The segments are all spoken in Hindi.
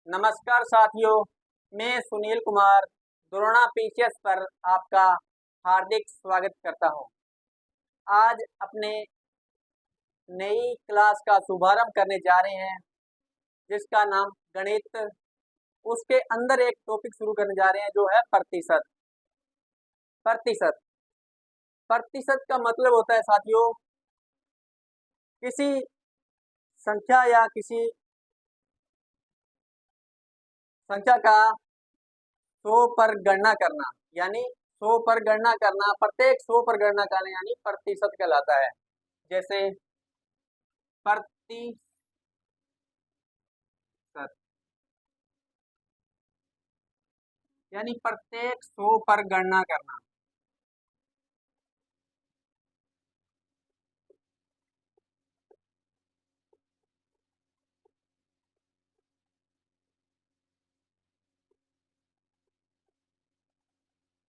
नमस्कार साथियों, मैं सुनील कुमार द्रोणा पीसीएस पर आपका हार्दिक स्वागत करता हूं। आज अपने नई क्लास का शुभारंभ करने जा रहे हैं जिसका नाम गणित। उसके अंदर एक टॉपिक शुरू करने जा रहे हैं जो है प्रतिशत। प्रतिशत प्रतिशत का मतलब होता है साथियों किसी संख्या या किसी संख्या का 100 पर गणना करना, यानी 100 पर गणना करना, प्रत्येक 100 पर गणना करना यानी प्रतिशत कहलाता है। जैसे प्रतिशत यानी प्रत्येक 100 पर गणना करना।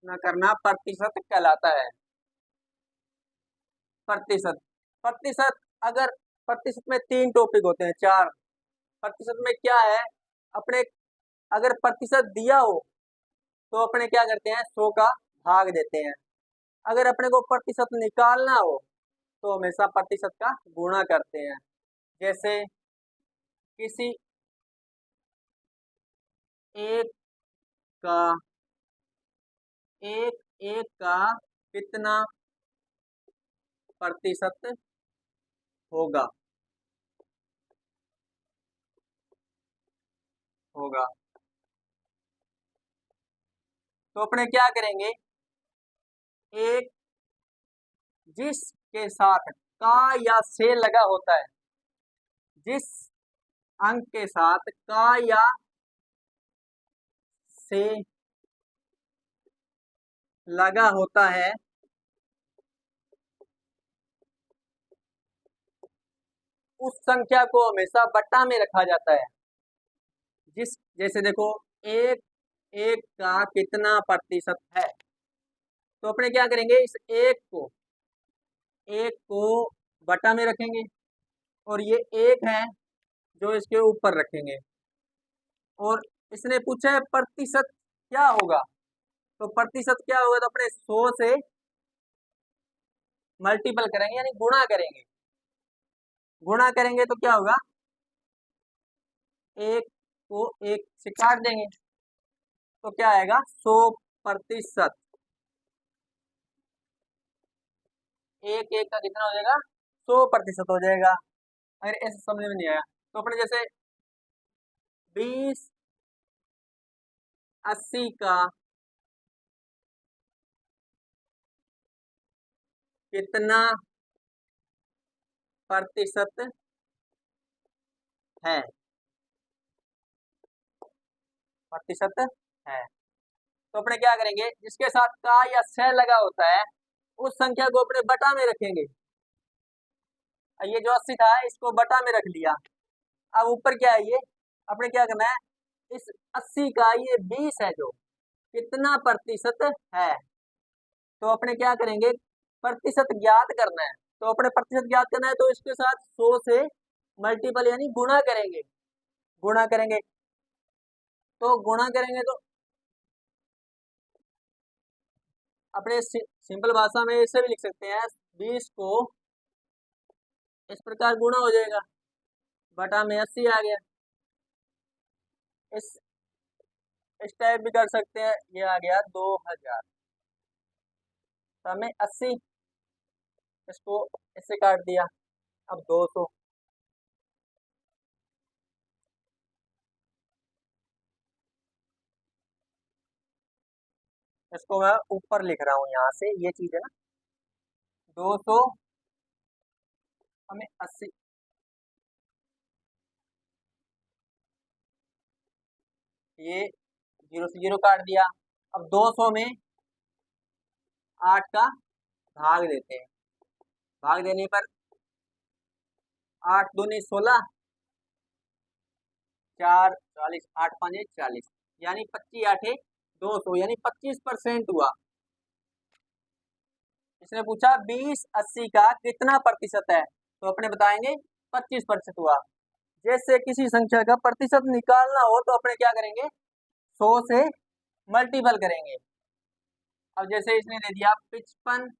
न करना प्रतिशत कहलाता है। प्रतिशत प्रतिशत अगर प्रतिशत में 3 टॉपिक होते हैं, 4। प्रतिशत में क्या है, अपने अगर प्रतिशत दिया हो तो अपने क्या करते हैं, 100 का भाग देते हैं। अगर अपने को प्रतिशत निकालना हो तो हमेशा प्रतिशत का गुणा करते हैं। जैसे किसी एक का एक का कितना प्रतिशत होगा होगा तो अपने क्या करेंगे, एक जिसके साथ का या से लगा होता है, जिस अंक के साथ का या से लगा होता है उस संख्या को हमेशा बट्टा में रखा जाता है। जिस जैसे देखो, एक एक का कितना प्रतिशत है, तो अपने क्या करेंगे, इस एक को बटा में रखेंगे और ये एक है जो इसके ऊपर रखेंगे। और इसने पूछा है प्रतिशत क्या होगा, तो प्रतिशत क्या होगा, तो अपने 100 से मल्टीपल करेंगे यानी गुणा करेंगे। गुणा करेंगे तो क्या होगा, एक को एक से काट देंगे तो क्या आएगा, 100%। एक एक का कितना हो जाएगा, 100% हो जाएगा। अगर ऐसे समझ में नहीं आया तो अपने जैसे 20 80 का कितना प्रतिशत है, प्रतिशत है, तो अपने क्या करेंगे, जिसके साथ का या से लगा होता है उस संख्या को अपने बटा में रखेंगे। ये जो 80 था इसको बटा में रख लिया। अब ऊपर क्या है, ये अपने क्या करना है, इस 80 का ये 20 है जो कितना प्रतिशत है, तो अपने क्या करेंगे, प्रतिशत ज्ञात करना है। तो अपने प्रतिशत ज्ञात करना है तो इसके साथ 100 से मल्टीपल यानी गुणा करेंगे। गुणा करेंगे तो गुणा करेंगे तो अपने सिंपल भाषा में इसे भी लिख सकते हैं, 20 को इस प्रकार गुणा हो जाएगा, बटा में 80 आ गया। इस टाइप भी कर सकते हैं, ये आ गया 2000, तो हमें 80 इसको इससे काट दिया, अब 200। इसको मैं ऊपर लिख रहा हूँ, यहाँ से ये चीज है ना, 200 हमें 80, ये 0 से 0 काट दिया। अब 200 में 8 का भाग देते हैं। भाग देने पर 8 दूनी 16, 4 40, 8 5 40, यानी 25 8 200 यानी 25% हुआ। इसने पूछा 20 80 का कितना प्रतिशत है, तो अपने बताएंगे 25% हुआ। जैसे किसी संख्या का प्रतिशत निकालना हो तो अपने क्या करेंगे, 100 से मल्टीपल करेंगे। अब जैसे इसने दे दिया 55,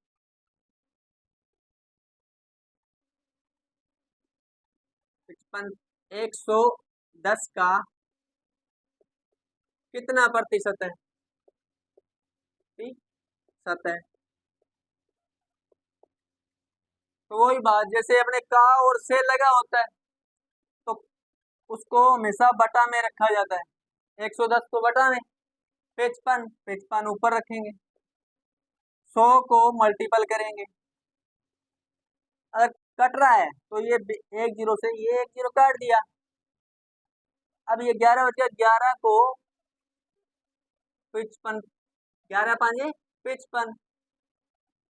110 का कितना प्रतिशत है, 30 है। तो वही बात, जैसे अपने का और से लगा होता है तो उसको हमेशा बटा में रखा जाता है। 110 को बटा में, 55, 55 ऊपर रखेंगे, 100 को मल्टीपल करेंगे। अगर कट रहा है तो ये एक जीरो से ये एक जीरो काट दिया। अब ये 11 बच गया, 11 को 55, 11 पाँचे 55,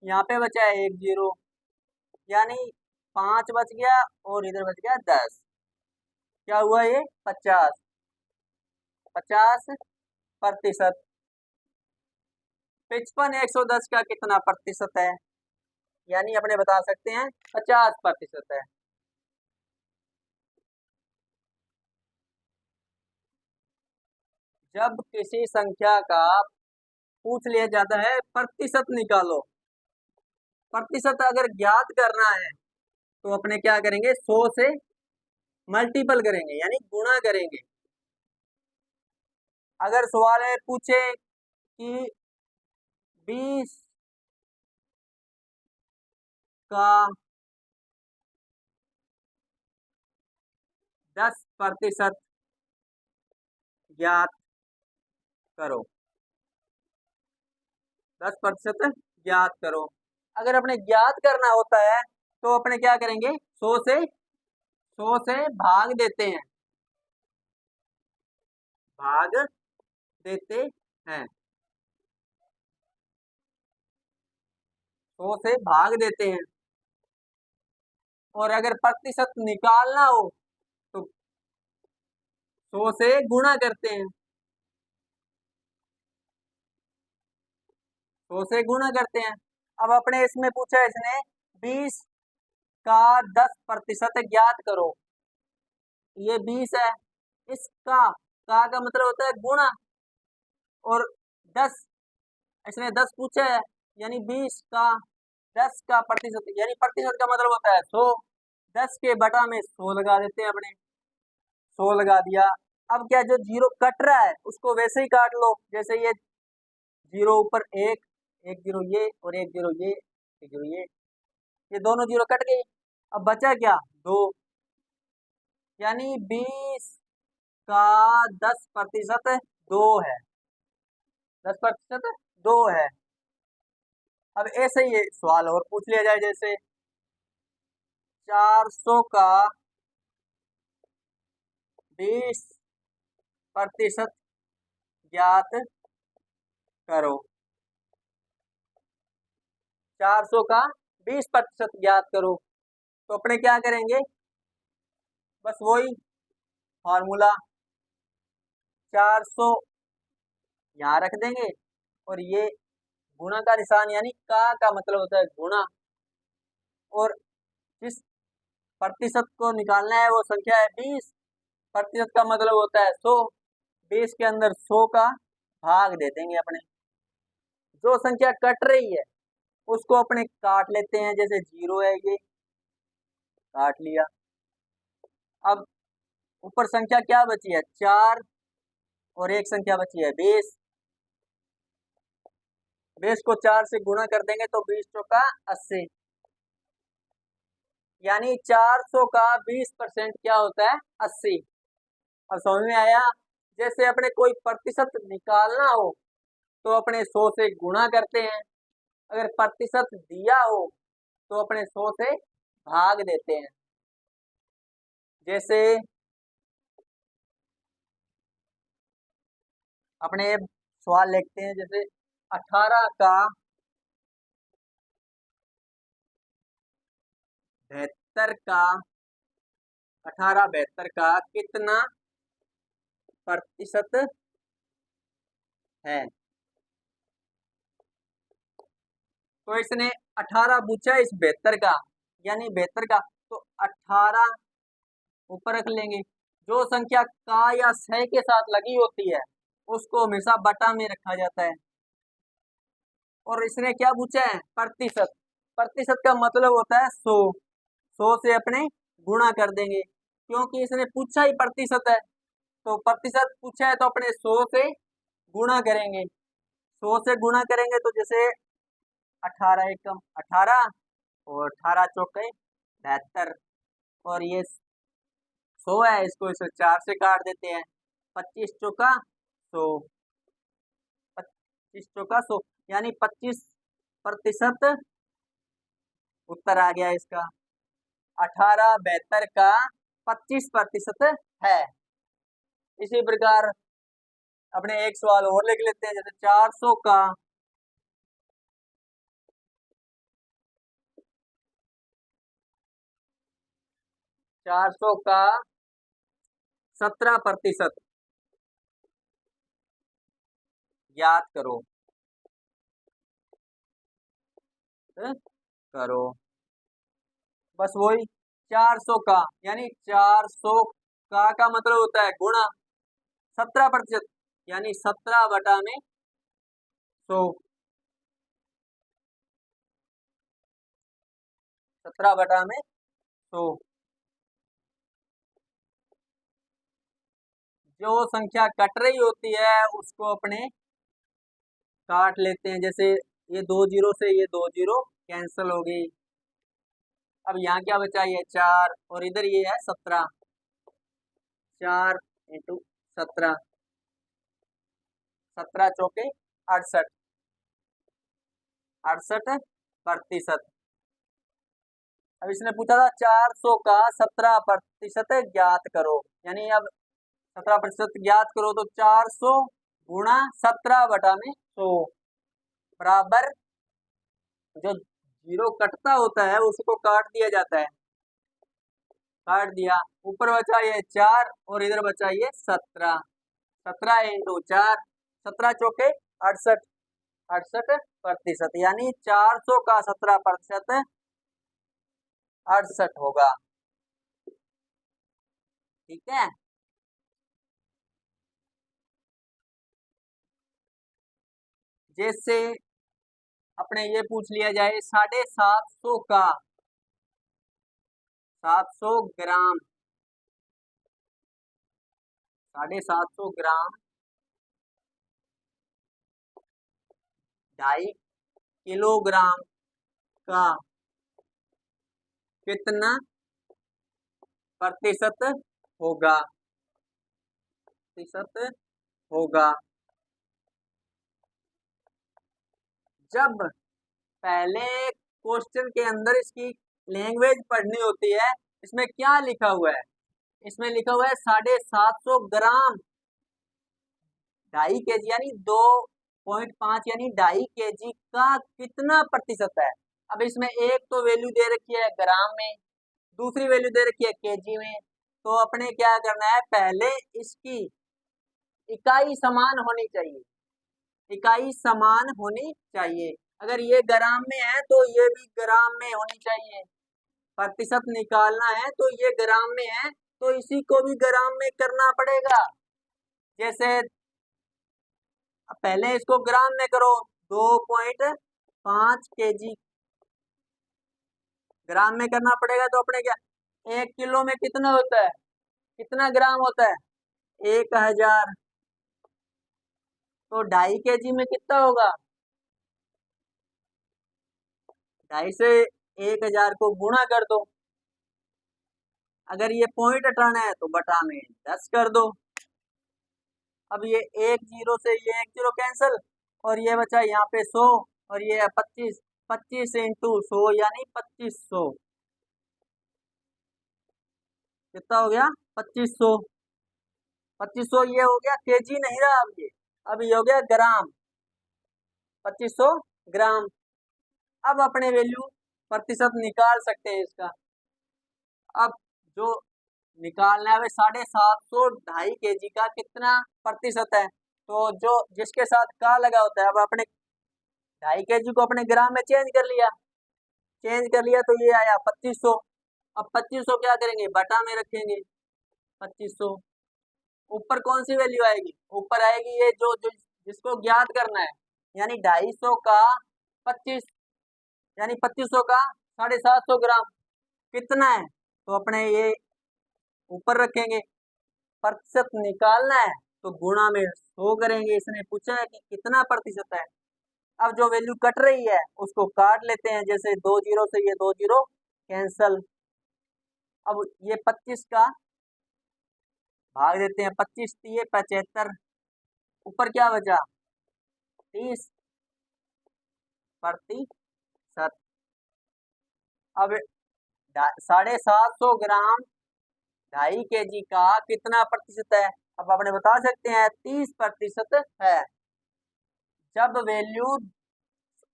यहाँ पे बचा है एक जीरो, यानी 5 बच गया और इधर बच गया 10। क्या हुआ ये 50, 50%। 55 110 का कितना प्रतिशत है, यानी अपने बता सकते हैं 50% है। जब किसी संख्या का पूछ लिया जाता है प्रतिशत निकालो, प्रतिशत अगर ज्ञात करना है तो अपने क्या करेंगे, 100 से मल्टीपल करेंगे यानी गुणा करेंगे। अगर सवाल है पूछे कि 20 का 10% ज्ञात करो, 10% ज्ञात करो। अगर अपने ज्ञात करना होता है तो अपने क्या करेंगे, 100 से भाग देते हैं, भाग देते हैं, 100 से भाग देते हैं। और अगर प्रतिशत निकालना हो तो 100 से गुणा करते हैं, 100 से गुणा करते हैं। अब अपने इसमें पूछा है इसने 20 का 10% ज्ञात करो, ये 20 है, इसका का मतलब होता है गुणा, और 10 इसने 10 पूछा है यानी 20 का 10 का प्रतिशत, यानी प्रतिशत का मतलब होता है 100। 10 के बटा में 100 लगा देते हैं अपने, 100 लगा दिया। अब क्या, जो जीरो कट रहा है उसको वैसे ही काट लो, जैसे ये जीरो ऊपर एक, एक जीरो ये और एक जीरो ये, एक जीरो ये दोनों जीरो कट गई। अब बचा क्या, 2, यानी 20 का 10% 2 है, 10% 2 है। अब ऐसे ही सवाल और पूछ लिया जाए, जैसे 400 का 20% ज्ञात करो, 400 का 20% ज्ञात करो। तो अपने क्या करेंगे, बस वही फॉर्मूला, 400 यहाँ रख देंगे और ये गुणा का निशान, यानी का मतलब होता है गुणा, और जिस प्रतिशत को निकालना है वो संख्या है 20, प्रतिशत का मतलब होता है 100, 20 के अंदर 100 का भाग दे देंगे अपने। जो संख्या कट रही है उसको अपने काट लेते हैं, जैसे जीरो है ये काट लिया। अब ऊपर संख्या क्या बची है, 4, और एक संख्या बची है 20, 20 को 4 से गुणा कर देंगे तो 20 चौका 80, यानी 400 का 20% क्या होता है, 80। अब समझ में आया, जैसे अपने कोई प्रतिशत निकालना हो तो अपने 100 से गुणा करते हैं, अगर प्रतिशत दिया हो तो अपने 100 से भाग देते हैं। जैसे अपने सवाल लिखते हैं, जैसे 18 का 72 का 72 का कितना प्रतिशत है। तो इसने 18 पूछा इस 72 का, यानी 72 का, तो 18 ऊपर रख लेंगे। जो संख्या का या सह के साथ लगी होती है उसको हमेशा बटा में रखा जाता है। और इसने क्या पूछा है? प्रतिशत। प्रतिशत का मतलब होता है 100। 100 से अपने गुणा कर देंगे, क्योंकि इसने पूछा ही प्रतिशत है, तो प्रतिशत पूछा है तो अपने 100 से गुणा करेंगे। 100 से गुणा करेंगे तो जैसे 18 एकम 18 और 18 चौके 72, और ये 100 है, इसको इसे 4 से काट देते हैं। 25 चौका 100, 25 चौका 100, यानी 25% उत्तर आ गया इसका। 1872 का 25% है। इसी प्रकार अपने एक सवाल और लिख लेते हैं, जैसे 400 का 17% ज्ञात करो। करो बस वही 400 का, यानी 400 का मतलब होता है गुणा 17%, यानी 17 बटा में 100। 17 बटा में 100। जो संख्या कट रही होती है उसको अपने काट लेते हैं, जैसे ये 2 जीरो से ये 2 जीरो कैंसिल हो गई। अब यहाँ क्या बचा? ये 4 और इधर ये है 17। 4 इंटू 17, 17 चौके 68, 68%। अब इसने पूछा था 400 का 17% ज्ञात करो, यानी अब 17% ज्ञात करो तो 400 गुणा 17 बटा में 100 बराबर, जो जीरो कटता होता है उसको काट दिया जाता है। काट दिया, ऊपर बचा ये 4 और इधर बचा ये 17। 17 इंटू 4, 17 चौके 68, 68%, यानी 400 का 17% 68 होगा। ठीक है। जैसे अपने ये पूछ लिया जाए 750 का 700 ग्राम, 750 ग्राम 2.5 किलोग्राम का कितना प्रतिशत होगा? प्रतिशत होगा। जब पहले क्वेश्चन के अंदर इसकी लैंग्वेज पढ़नी होती है, इसमें क्या लिखा हुआ है? इसमें लिखा हुआ है 750 ग्राम 2.5 kg, यानी 2.5 यानी 2.5 kg का कितना प्रतिशत है। अब इसमें एक तो वैल्यू दे रखी है ग्राम में, दूसरी वैल्यू दे रखी है केजी में, तो अपने क्या करना है? पहले इसकी इकाई समान होनी चाहिए, इकाई समान होनी चाहिए। अगर ये ग्राम में है तो ये भी ग्राम में होनी चाहिए। प्रतिशत निकालना है तो ये ग्राम में है तो इसी को भी ग्राम में करना पड़ेगा। जैसे पहले इसको ग्राम में करो, 2.5 kg ग्राम में करना पड़ेगा, तो अपने क्या 1 किलो में कितना होता है? कितना ग्राम होता है? 1000। तो 2.5 kg में कितना होगा? 2.5 से 1000 को गुणा कर दो। अगर ये पॉइंट हटाना है तो बटा में 10 कर दो। अब ये 1 जीरो से ये 1 जीरो कैंसिल, और ये बचा यहाँ पे 100, और ये है 25। 25 इंटू 100 यानी 2500। कितना हो गया? 2500। 2500 ये हो गया केजी नहीं रहा अब ये हो गया ग्राम। 2500 ग्राम। अब अपने वैल्यू प्रतिशत निकाल सकते हैं इसका। अब जो निकालना है 750 2.5 kg का कितना प्रतिशत है, तो जो जिसके साथ का लगा होता है, अब अपने 2.5 kg को अपने ग्राम में चेंज कर लिया, तो ये आया 2500। अब 2500 क्या करेंगे? बटा में रखेंगे। 2500। ऊपर कौन सी वैल्यू आएगी? ऊपर आएगी ये जो जिसको ज्ञात करना है, यानी 250 का 25, यानी 2500 का 750 ग्राम कितना है, तो अपने ये ऊपर रखेंगे। प्रतिशत निकालना है तो गुणा में 100 करेंगे। इसने पूछा है कि कितना प्रतिशत है। अब जो वैल्यू कट रही है उसको काट लेते हैं, जैसे 2 जीरो से ये 2 जीरो कैंसल। अब ये 25 का भाग देते हैं, 25 दिए 75, ऊपर क्या बचा 30 प्रतिशत। अब 750 ग्राम 2.5 kg का कितना प्रतिशत है? अब आपने बता सकते हैं 30% है। जब वैल्यू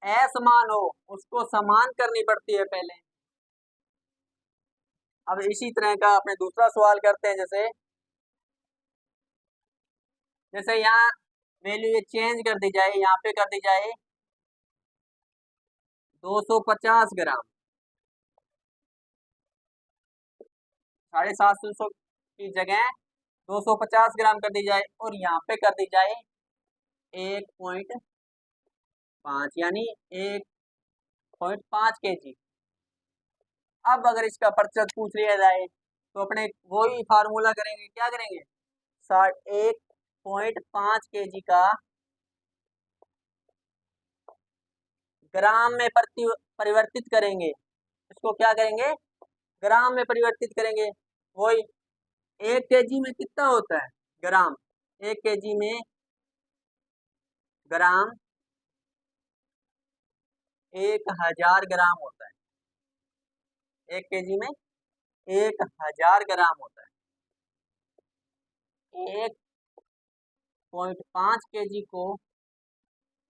असमान हो उसको समान करनी पड़ती है पहले। अब इसी तरह का अपने दूसरा सवाल करते हैं, जैसे जैसे यहाँ वैल्यू ये चेंज कर दी जाए, यहाँ पे कर दी जाए 250 ग्राम, 750 की जगह 250 ग्राम कर दी जाए, और यहाँ पे कर दी जाए 1.5 यानी 1.5 kg। अब अगर इसका प्रतिशत पूछ लिया जाए तो अपने वही फार्मूला करेंगे, क्या करेंगे 1.5 kg का ग्राम में परिवर्तित करेंगे। इसको क्या करेंगे, ग्राम में परिवर्तित करेंगे। वही 1 kg में कितना होता है ग्राम, 1 kg में ग्राम 1000 ग्राम होता है। 1 kg में 1000 ग्राम होता है। 1.5 kg को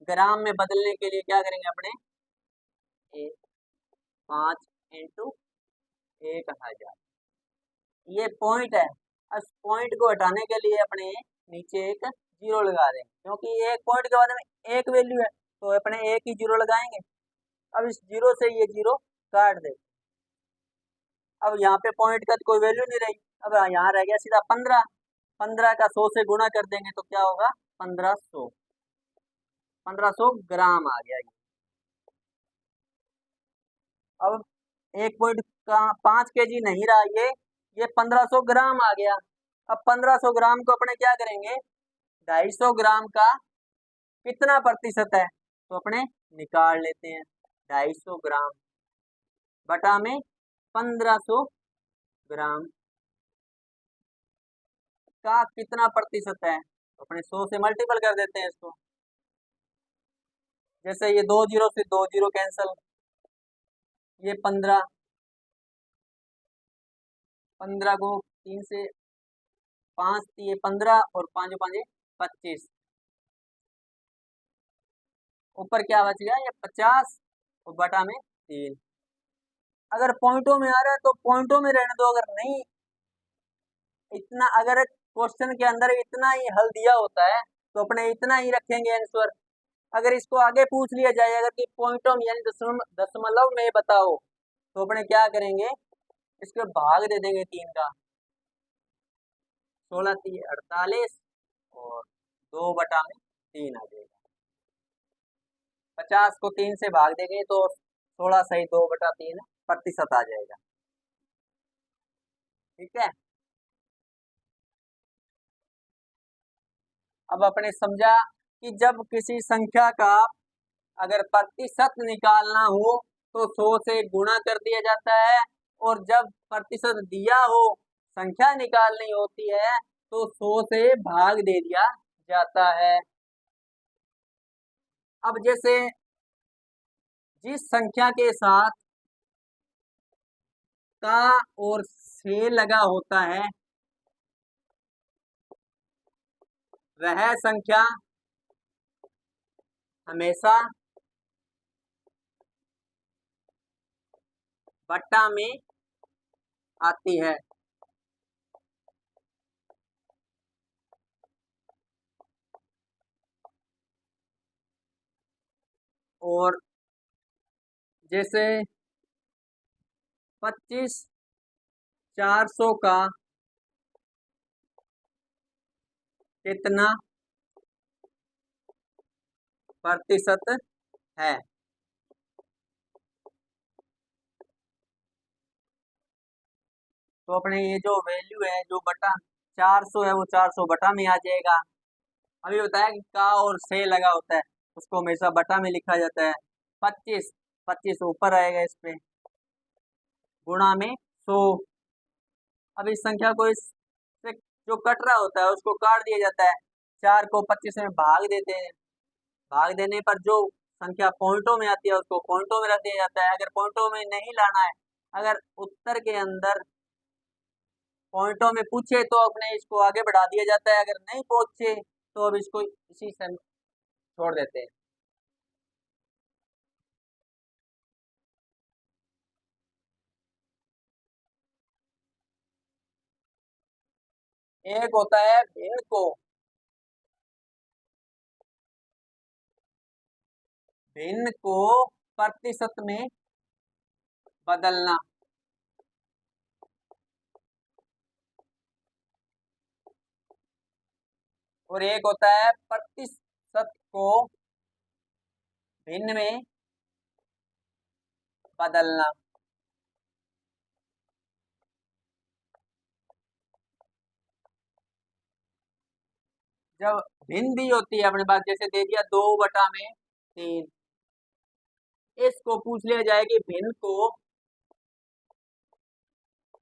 ग्राम में बदलने के लिए क्या करेंगे अपने 5 इंटू 1000, ये पॉइंट है। इस पॉइंट को हटाने के लिए अपने नीचे एक जीरो लगा देंगे, क्योंकि एक पॉइंट के बाद में एक वैल्यू है तो अपने एक ही जीरो लगाएंगे। अब इस जीरो से ये जीरो काट दे। अब यहाँ पे पॉइंट का कोई वैल्यू नहीं रही। अब यहाँ रह गया सीधा 15, 15 का 100 से गुणा कर देंगे तो क्या होगा 1500, 1500 ग्राम आ गया ये। अब 1.5 kg नहीं रहा ये 1500 ग्राम आ गया। अब 1500 ग्राम को अपने क्या करेंगे 250 ग्राम का कितना प्रतिशत है, तो अपने निकाल लेते हैं। 250 ग्राम बटा में 1500 ग्राम का कितना प्रतिशत है, तो अपने 100 से मल्टीपल कर देते हैं इसको। जैसे ये 2 जीरो से 2 जीरो कैंसल, ये 15, 15 को 3 से 5 दिए 15 और 5 5 25, ऊपर क्या बच गया ये 50 और बटा में 3। अगर पॉइंटों में आ रहा है तो पॉइंटों में रहने दो, अगर नहीं इतना, अगर क्वेश्चन के अंदर इतना ही हल दिया होता है तो अपने इतना ही रखेंगे आंसर। अगर इसको आगे पूछ लिया जाए अगर कि पॉइंटों में यानी दशमलव में बताओ तो अपने क्या करेंगे इसके भाग दे देंगे 3 का, 16 3 48 और 2 बटा में 3 आ जाएगा। 50 को 3 से भाग देंगे तो 16 सही 2 बटा 3 प्रतिशत आ जाएगा। ठीक है, अब अपने समझा कि जब किसी संख्या का अगर प्रतिशत निकालना हो तो 100 से गुणा कर दिया जाता है, और जब प्रतिशत दिया हो संख्या निकालनी होती है तो 100 से भाग दे दिया जाता है। अब जैसे जिस संख्या के साथ का और से लगा होता है वह संख्या हमेशा बट्टा में आती है। और जैसे 25 400 का कितना प्रतिशत है। तो अपने ये जो वैल्यू है जो बटा 400 है वो 400 बटा में आ जाएगा। अभी बताया कि का और से लगा होता है उसको हमेशा बटा में लिखा जाता है। 25 25 ऊपर आएगा इस पे, गुणा में 100। अब इस संख्या को इससे जो कट रहा होता है उसको काट दिया जाता है। 4 को 25 में भाग देते हैं, भाग देने पर जो संख्या पॉइंटों में आती है उसको पॉइंटों में रख दिया जाता है। अगर पॉइंटों में नहीं लाना है, अगर उत्तर के अंदर पॉइंटों में पूछे तो अपने इसको आगे बढ़ा दिया जाता है, अगर नहीं पूछे तो अब इसको इसी से छोड़ देते हैं। एक होता है भिन्न को प्रतिशत में बदलना, और एक होता है प्रतिशत को भिन्न में बदलना। जब भिन्न दी होती है अपने पास, जैसे दे दिया 2/3, इसको पूछ लिया जाए कि भिन्न को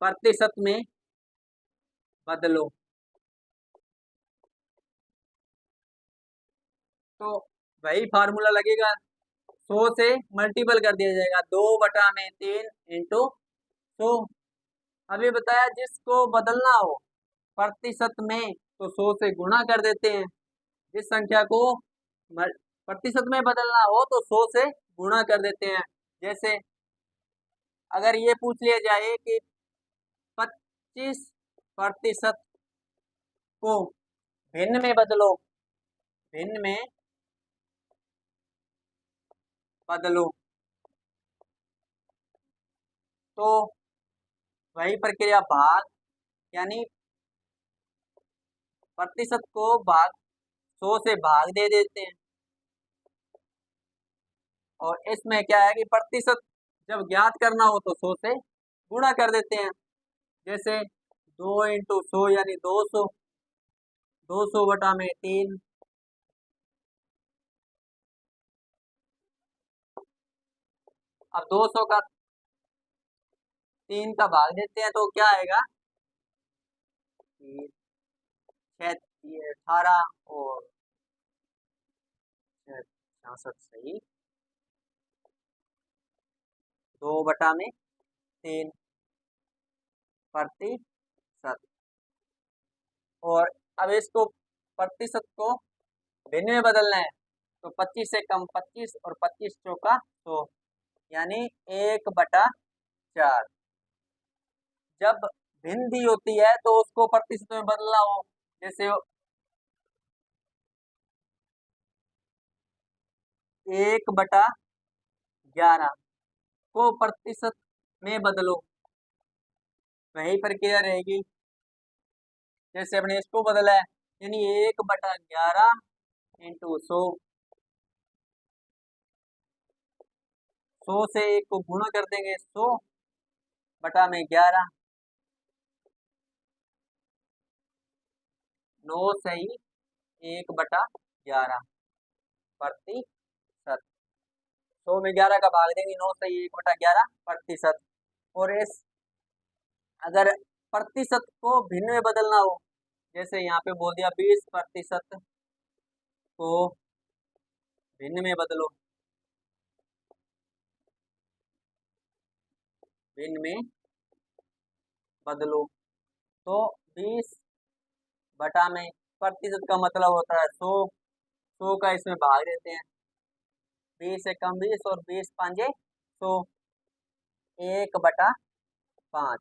प्रतिशत में बदलो, तो वही फार्मूला लगेगा, 100 से मल्टीपल कर दिया जाएगा, 2/3 इंटू 100। अभी बताया जिसको बदलना हो प्रतिशत में तो 100 से गुणा कर देते हैं, जिस संख्या को प्रतिशत में बदलना हो तो 100 से गुणा कर देते हैं। जैसे अगर ये पूछ लिया जाए कि 25% को भिन्न में बदलो, भिन्न में बदलो, तो वही प्रक्रिया भाग, यानी प्रतिशत को भाग 100 से भाग दे देते हैं। और इसमें क्या है कि प्रतिशत जब ज्ञात करना हो तो 100 से गुणा कर देते हैं। जैसे 2 इंटू 100 यानी 200, 200/3। अब 200 का 3 का भाग देते हैं तो क्या आएगा, 18 और 66 सही, 2/3 प्रतिशत। और अब इसको प्रतिशत को भिन्न में बदलना है तो 25 से कम 25 और 25 चौका 100, यानी 1/4। जब भिन्न दी होती है तो उसको प्रतिशत में बदलना हो, जैसे 1/11 को प्रतिशत में बदलो, वही प्रक्रिया रहेगी जैसे अपने इसको बदला है, यानी 1/11 इंटू 100, 100 से 1 को गुणा कर देंगे, 100/11, 9 सही 1/11 प्रतिशत। 100 में 11 का भाग देंगे, 9 सही 1/11 प्रतिशत। और इस अगर प्रतिशत को भिन्न में बदलना हो, जैसे यहाँ पे बोल दिया 20% को भिन्न में बदलो, भिन्न में बदलो, तो 20 में प्रतिशत का मतलब होता है 100, 100 का इसमें भाग देते हैं, 20 से कम 20 और 20×5 100, 1/5।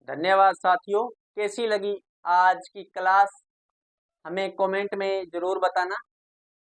धन्यवाद साथियों, कैसी लगी आज की क्लास हमें कमेंट में जरूर बताना।